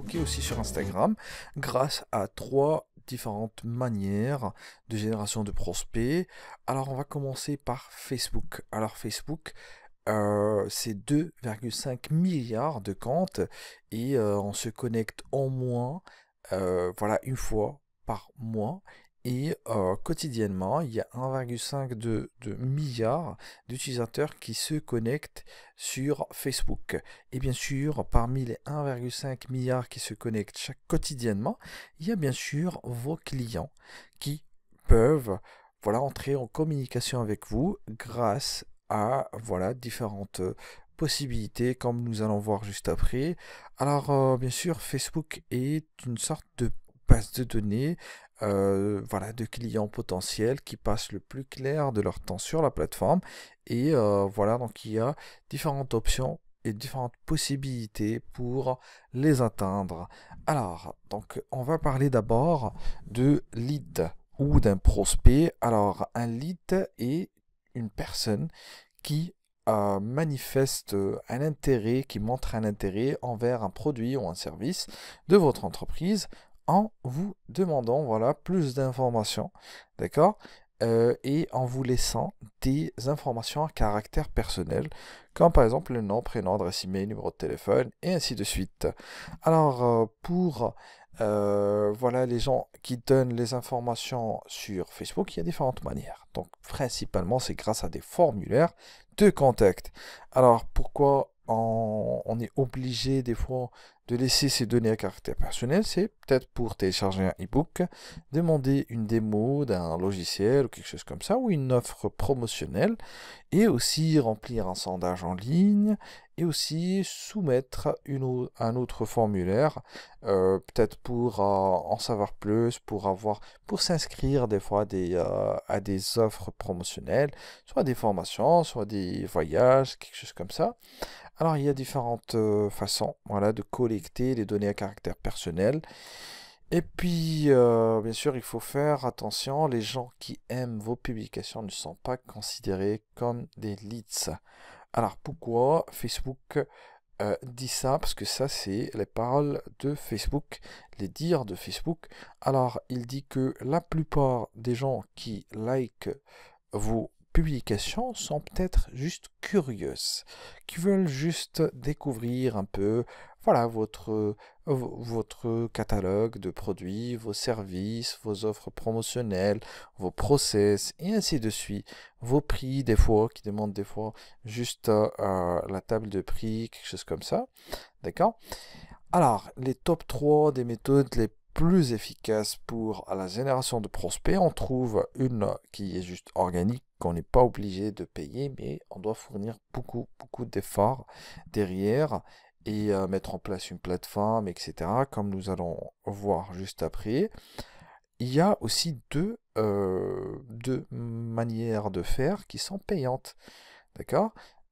Facebook et aussi sur Instagram grâce à trois différentes manières de génération de prospects. Alors on va commencer par Facebook. Alors Facebook, c'est 2,5 milliards de comptes et on se connecte au moins voilà, une fois par mois. Et quotidiennement, il y a 1,5 de milliards d'utilisateurs qui se connectent sur Facebook. Et bien sûr, parmi les 1,5 milliards qui se connectent quotidiennement, il y a bien sûr vos clients qui peuvent voilà, entrer en communication avec vous grâce à voilà, différentes possibilités comme nous allons voir juste après. Alors bien sûr, Facebook est une sorte de base de données voilà, de clients potentiels qui passent le plus clair de leur temps sur la plateforme. Et voilà, donc il y a différentes options et différentes possibilités pour les atteindre. Alors, donc on va parler d'abord de lead ou d'un prospect. Alors, un lead est une personne qui manifeste un intérêt, qui montre un intérêt envers un produit ou un service de votre entreprise en vous demandant voilà, plus d'informations, d'accord? Et en vous laissant des informations à caractère personnel, comme par exemple le nom, prénom, adresse email, numéro de téléphone, et ainsi de suite. Alors, pour voilà, les gens qui donnent les informations sur Facebook, il y a différentes manières. Donc, principalement, c'est grâce à des formulaires de contact. Alors, pourquoi on est obligé des fois de laisser ces données à caractère personnel? C'est peut-être pour télécharger un e-book, demander une démo d'un logiciel ou quelque chose comme ça, ou une offre promotionnelle, et aussi remplir un sondage en ligne, et aussi soumettre un autre formulaire, peut-être pour en savoir plus, pour s'inscrire des fois à des offres promotionnelles, soit des formations, soit des voyages, quelque chose comme ça. Alors il y a différentes façons, voilà, de collecter les données à caractère personnel. Et puis, bien sûr, il faut faire attention, les gens qui aiment vos publications ne sont pas considérés comme des leads. Alors pourquoi Facebook dit ça? Parce que ça, c'est les paroles de Facebook, les dires de Facebook. Alors, il dit que la plupart des gens qui likent vos publications sont peut-être juste curieuses, qui veulent juste découvrir un peu, voilà, votre catalogue de produits, vos services, vos offres promotionnelles, vos process, et ainsi de suite. Vos prix, des fois, qui demandent des fois juste la table de prix, quelque chose comme ça. D'accord? Alors, les top 3 des méthodes les plus efficaces pour la génération de prospects, on trouve une qui est juste organique, qu'on n'est pas obligé de payer, mais on doit fournir beaucoup d'efforts derrière et mettre en place une plateforme, etc., comme nous allons voir juste après. Il y a aussi deux manières de faire qui sont payantes. D'accord?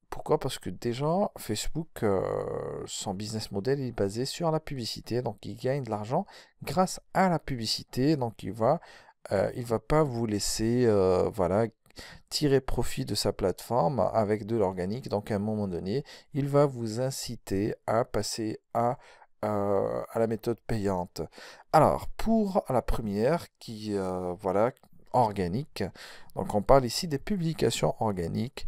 Pourquoi? Parce que déjà, Facebook, son business model est basé sur la publicité. Donc, il gagne de l'argent grâce à la publicité. Donc, il va pas vous laisser, voilà, tirer profit de sa plateforme avec de l'organique. Donc, à un moment donné, il va vous inciter à passer à la méthode payante. Alors, pour la première, qui, voilà, organique, donc on parle ici des publications organiques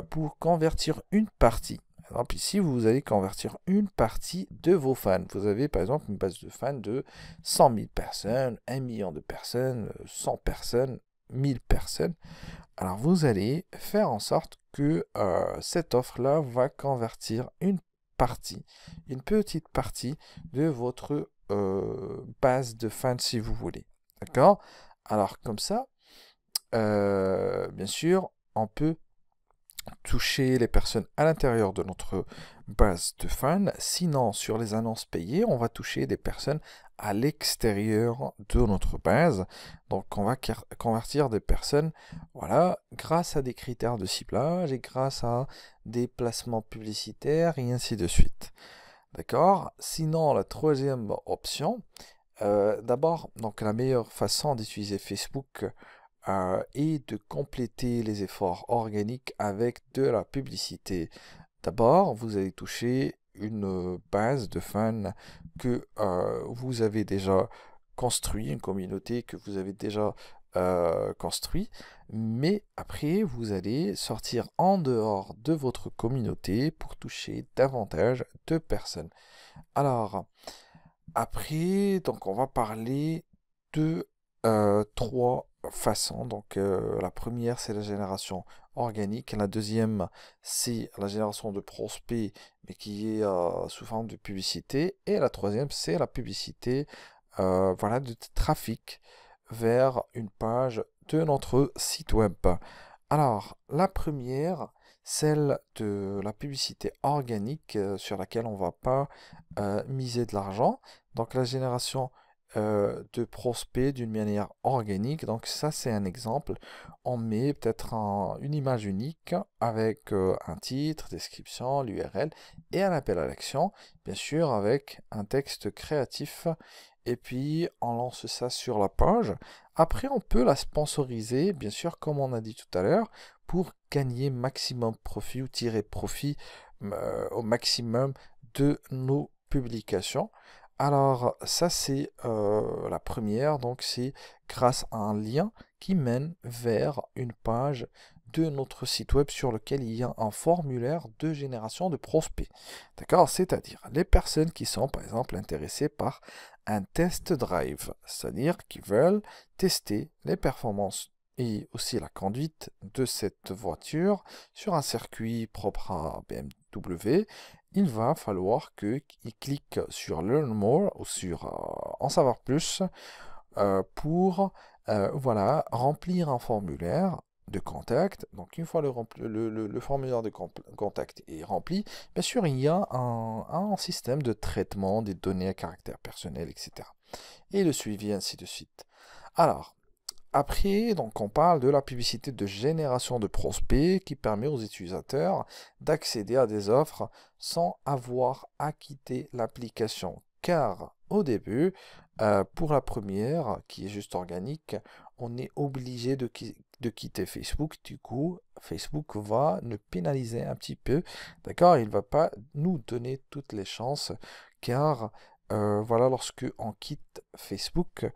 pour convertir une partie. Par exemple, ici, vous allez convertir une partie de vos fans. Vous avez par exemple une base de fans de 100 000 personnes, 1 million de personnes, 100 personnes, 1000 personnes. Alors, vous allez faire en sorte que cette offre-là va convertir une petite partie de votre base de fans si vous voulez. D'accord? Alors, comme ça, bien sûr, on peut toucher les personnes à l'intérieur de notre base de fans. Sinon, sur les annonces payées, on va toucher des personnes à l'extérieur de notre base. Donc, on va convertir des personnes, voilà, grâce à des critères de ciblage et grâce à des placements publicitaires et ainsi de suite. D'accord? Sinon, la troisième option, d'abord, donc la meilleure façon d'utiliser Facebook et de compléter les efforts organiques avec de la publicité. D'abord, vous allez toucher une base de fans que vous avez déjà construit, une communauté que vous avez déjà construit, mais après vous allez sortir en dehors de votre communauté pour toucher davantage de personnes. Alors, après, donc on va parler de trois façons. Donc la première, c'est la génération organique. La deuxième, c'est la génération de prospects, mais qui est sous forme de publicité. Et la troisième, c'est la publicité voilà, de trafic vers une page de notre site web. Alors, la première, celle de la publicité organique sur laquelle on ne va pas miser de l'argent. Donc, la génération de prospects d'une manière organique. Donc, ça, c'est un exemple. On met peut-être une image unique avec un titre, description, l'URL et un appel à l'action, bien sûr, avec un texte créatif. Et puis, on lance ça sur la page. Après, on peut la sponsoriser, bien sûr, comme on a dit tout à l'heure, pour gagner maximum profit ou tirer profit au maximum de nos publications. Alors, ça, c'est la première. Donc, c'est grâce à un lien qui mène vers une page de notre site web sur lequel il y a un formulaire de génération de prospects. D'accord? C'est-à-dire les personnes qui sont, par exemple, intéressées par un test drive, c'est-à-dire qui veulent tester les performances et aussi la conduite de cette voiture sur un circuit propre à BMW. Il va falloir qu'ils cliquent sur Learn More ou sur En savoir plus pour voilà, remplir un formulaire de contact. Donc une fois le formulaire de contact est rempli, bien sûr il y a un système de traitement des données à caractère personnel, etc. Et le suivi, ainsi de suite. Alors, après, donc on parle de la publicité de génération de prospects qui permet aux utilisateurs d'accéder à des offres sans avoir à quitter l'application. Car au début, pour la première, qui est juste organique, on est obligé de quitter Facebook. Du coup, Facebook va nous pénaliser un petit peu. D'accord? Il ne va pas nous donner toutes les chances. Car voilà, lorsque on quitte Facebook,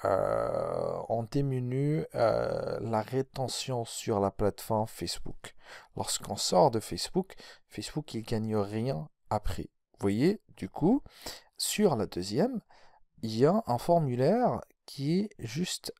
on diminue la rétention sur la plateforme Facebook. Lorsqu'on sort de Facebook, Facebook il gagne rien après. Vous voyez, du coup, sur la deuxième, il y a un formulaire qui est juste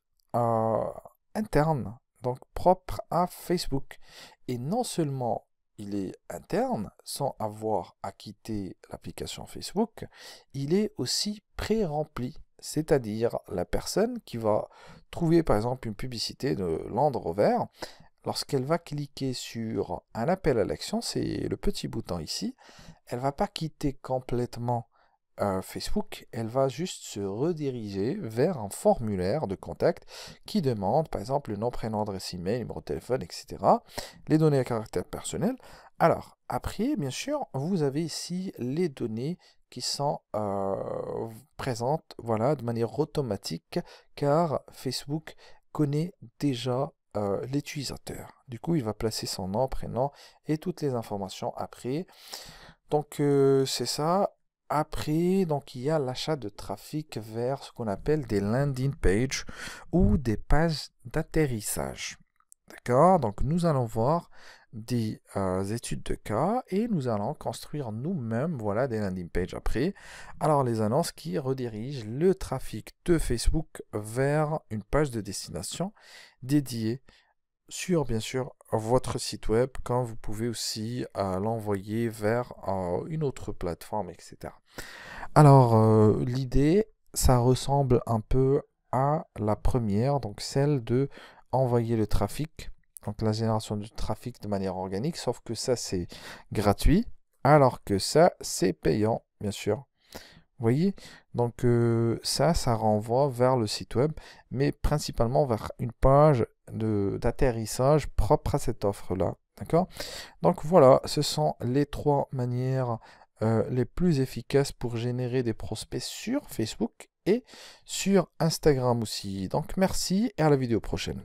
interne, donc propre à Facebook. Et non seulement il est interne, sans avoir à quitter l'application Facebook, il est aussi pré-rempli. C'est-à-dire la personne qui va trouver par exemple une publicité de Land Rover, lorsqu'elle va cliquer sur un appel à l'action, c'est le petit bouton ici, elle ne va pas quitter complètement Facebook, elle va juste se rediriger vers un formulaire de contact qui demande par exemple le nom, prénom, adresse email, numéro de téléphone, etc. Les données à caractère personnel. Alors, après, bien sûr, vous avez ici les données qui sont présentes voilà, de manière automatique car Facebook connaît déjà l'utilisateur. Du coup, il va placer son nom, prénom et toutes les informations après. Donc, c'est ça. Après, donc, il y a l'achat de trafic vers ce qu'on appelle des landing pages ou des pages d'atterrissage. D'accord? Donc, nous allons voir des études de cas et nous allons construire nous-mêmes voilà, des landing pages après. Alors, les annonces qui redirigent le trafic de Facebook vers une page de destination dédiée sur, bien sûr, votre site web, quand vous pouvez aussi l'envoyer vers une autre plateforme, etc. Alors, l'idée, ça ressemble un peu à la première, donc celle de envoyer le trafic, donc la génération du trafic de manière organique, sauf que ça, c'est gratuit, alors que ça, c'est payant, bien sûr. Vous voyez? Donc ça renvoie vers le site web, mais principalement vers une page d'atterrissage propre à cette offre-là. D'accord? Donc voilà, ce sont les trois manières les plus efficaces pour générer des prospects sur Facebook et sur Instagram aussi. Donc merci et à la vidéo prochaine.